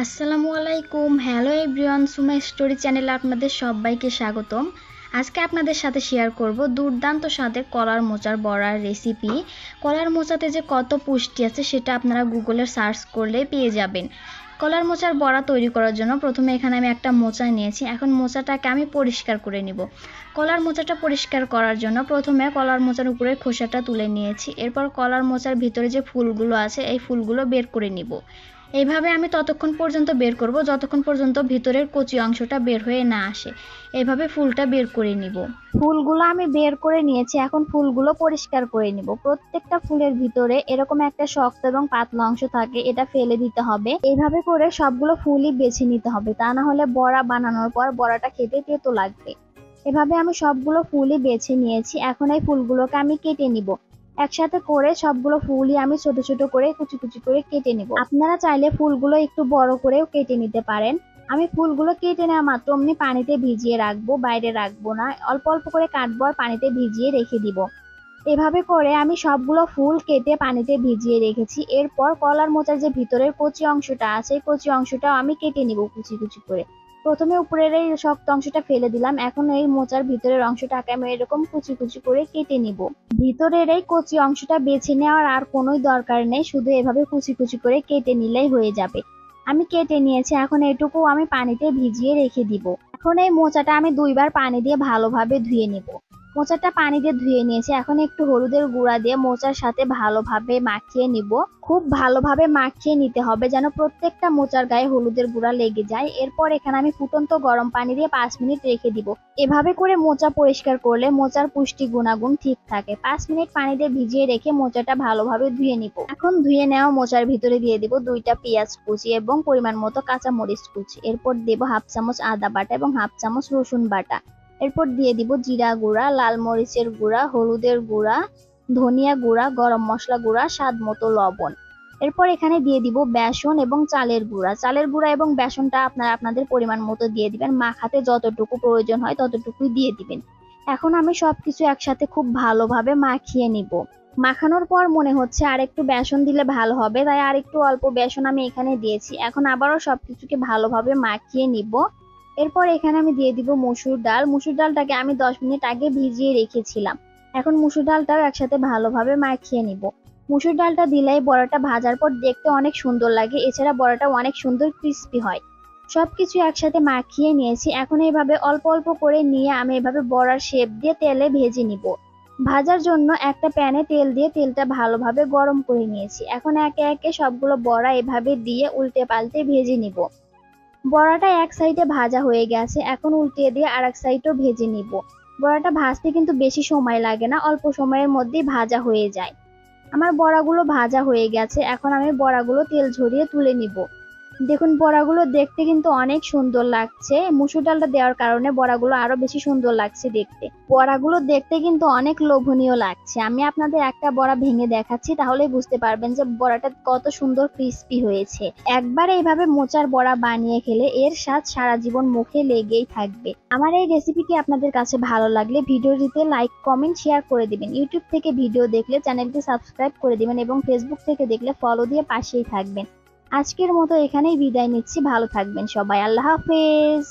আসসালামু আলাইকুম। Hello everyone, Suma story চ্যানেলে আপনাদের সবাইকে স্বাগতম। আজকে আপনাদের সাথে শেয়ার করব দুর্দান্ত স্বাদের কলার মোচার বড়ার রেসিপি। কলার মোচাতে যে কত পুষ্টি আছে সেটা আপনারা গুগলে সার্চ করলে পেয়ে যাবেন। কলার মোচার বড়া তৈরি করার জন্য প্রথমে এখানে আমি একটা মোচা নিয়েছি। এখন মোচাটাকে আমি পরিষ্কার করে নিব। কলার মোচাটা পরিষ্কার করার জন্য প্রথমে কলার মোচার উপরের খোসাটা তুলে নিয়েছি। এরপর কলার মোচার ভিতরে যে ফুলগুলো আছে এই ফুলগুলো বের করে নিব। এইভাবে আমি ততক্ষণ পর্যন্ত বের করব যতক্ষণ পর্যন্ত ভিতরের কচি অংশটা বের হয়ে না আসে। এইভাবে ফুলটা বের করে নিব। ফুলগুলো আমি বের করে নিয়েছি, এখন ফুলগুলো পরিষ্কার করে নিব। প্রত্যেকটা ফুলের ভিতরে এরকম একটা শক্ত এবং পাতলা অংশ থাকে, এটা ফেলে দিতে হবে। এইভাবে করে সবগুলো ফুলই বেছে নিতে হবে, তা না হলে বড়া বানানোর পর বড়াটা খেতে তেতো লাগবে। এভাবে আমি সবগুলো ফুলই বেছে নিয়েছি। এখন এই ফুলগুলোকে আমি কেটে নিব। একসাথে করে সবগুলো ফুলই আমি ছোট ছোট করে কুচি কুচি করে কেটে নিব। আপনারা চাইলে ফুলগুলো একটু বড় করেও কেটে নিতে পারেন। আমি ফুলগুলো কেটে নেওয়া মাত্র অমনি পানিতে ভিজিয়ে রাখবো, বাইরে রাখবো না, অল্প অল্প করে কাটবো আর পানিতে ভিজিয়ে রেখে দিব। এভাবে করে আমি সবগুলো ফুল কেটে পানিতে ভিজিয়ে রেখেছি। এরপর কলার মোচার যে ভিতরের কচি অংশটা আছে কচি অংশটাও আমি কেটে নিব কুচি কুচি করে। প্রথমে উপরের এই শক্ত অংশটা ফেলে দিলাম, এখন এই মোচার ভিতরের অংশটাকে আমি এরকম কুচি কুচি করে কেটে নিব। ভিতরের এই কচি অংশটা বেছে নেওয়ার আর কোনোই দরকার নেই, শুধু এভাবে কুচি কুচি করে কেটে নিলেই হয়ে যাবে। আমি কেটে নিয়েছি, এখন এটুকু আমি পানিতে ভিজিয়ে রেখে দিব। এখন এই মোচাটা আমি 2বার পানি দিয়ে ভালোভাবে ধুয়ে নিব। মোচাটা পানি দিয়ে ধুয়ে নিয়েছি, এখন একটু হলুদের গুঁড়া দিয়ে মোচার সাথে ভালোভাবে মাখিয়ে নিব। খুব ভালোভাবে মাখিয়ে নিতে হবে যেন প্রত্যেকটা মোচার গায়ে হলুদের গুঁড়া লেগে যায়। এরপর এখানে আমি ফুটন্ত গরম পানি দিয়ে 5 মিনিট রেখে দিব। এভাবে করে মোচা পরিষ্কার করলে মোচার পুষ্টি গুণাগুণ ঠিক থাকে। 5 মিনিট পানি দিয়ে ভিজিয়ে রেখে মোচাটা ভালোভাবে ধুয়ে নিব। এখন ধুয়ে নেওয়া মোচার ভিতরে দিয়ে দিব 2টা পেঁয়াজ কুচি এবং পরিমাণ মতো কাঁচা মরিচ কুচি। এরপর দেব হাফ চামচ আদা বাটা এবং হাফ চামচ রসুন বাটা। এরপর দিয়ে দিব জিরা গুঁড়া, লাল মরিচের গুঁড়া, হলুদের গুঁড়া, ধনিয়া গুঁড়া, গরম মশলা গুঁড়া, স্বাদ মতো লবণ। এরপর এখানে দিয়ে দিব বেসন এবং চালের গুঁড়া। চালের গুঁড়া এবং বেসনটা আপনারা আপনাদের পরিমাণ মতো দিয়ে দিবেন, মাখাতে যতটুকু প্রয়োজন হয় ততটুকুই দিয়ে দিবেন। এখন আমি সবকিছু একসাথে খুব ভালোভাবে মাখিয়ে নিব। মাখানোর পর মনে হচ্ছে আর একটু বেসন দিলে ভালো হবে, তাই আর একটু অল্প বেসন আমি এখানে দিয়েছি। এখন আবারও সবকিছুকে ভালোভাবে মাখিয়ে নিব। এরপর এখানে আমি দিয়ে দিব মসুর ডাল। মসুর ডালটাকে আমি 10 মিনিট আগে ভিজিয়ে রেখেছিলাম। এখন মসুর ডালটাও একসাথে ভালোভাবে মাখিয়ে নিব। মসুর ডালটা দিলেই বড়াটা ভাজার পর দেখতে অনেক সুন্দর লাগে, এছাড়া বড়াটা অনেক সুন্দর ক্রিস্পি হয়। সবকিছু একসাথে মাখিয়ে নিয়েছি, এখন এইভাবে অল্প অল্প করে নিয়ে আমি এভাবে বড়ার শেপ দিয়ে তেলে ভেজে নিব। ভাজার জন্য একটা প্যানে তেল দিয়ে তেলটা ভালোভাবে গরম করে নিয়েছি। এখন একে একে সবগুলো বড়া এভাবে দিয়ে উল্টে পাল্টে ভেজে নিব। বড়াটা এক সাইডে ভাজা হয়ে গেছে, এখন উল্টিয়ে দিয়ে আরেক সাইডও ভেজে নিব। বড়াটা ভাজতে কিন্তু বেশি সময় লাগে না, অল্প সময়ের মধ্যেই ভাজা হয়ে যায়। আমার বড়াগুলো ভাজা হয়ে গেছে, এখন আমি বড়াগুলো তেল ঝরিয়ে তুলে নিব। দেখুন বড়াগুলো দেখতে কিন্তু অনেক সুন্দর লাগছে, মসুর ডালটা দেওয়ার কারণে বড়াগুলো আরো বেশি সুন্দর লাগছে দেখতে। বড়াগুলো দেখতে কিন্তু অনেক লোভনীয় লাগছে। আমি আপনাদের একটা বড়া ভেঙে দেখাচ্ছি, তাহলেই বুঝতে পারবেন যে বড়াটা কত সুন্দর ক্রিস্পি হয়েছে। একবার এইভাবে মোচার বড়া বানিয়ে খেলে এর স্বাদ সারা জীবন মুখে লেগেই থাকবে। আমার এই রেসিপিটি আপনাদের কাছে ভালো লাগলে ভিডিওটিতে লাইক কমেন্ট শেয়ার করে দিবেন। ইউটিউব থেকে ভিডিও দেখলে চ্যানেলটি সাবস্ক্রাইব করে দিবেন এবং ফেসবুক থেকে দেখলে ফলো দিয়ে পাশেই থাকবেন। আজকের মতো এখানেই বিদায় নিচ্ছি, ভালো থাকবেন সবাই, আল্লাহ হাফেজ।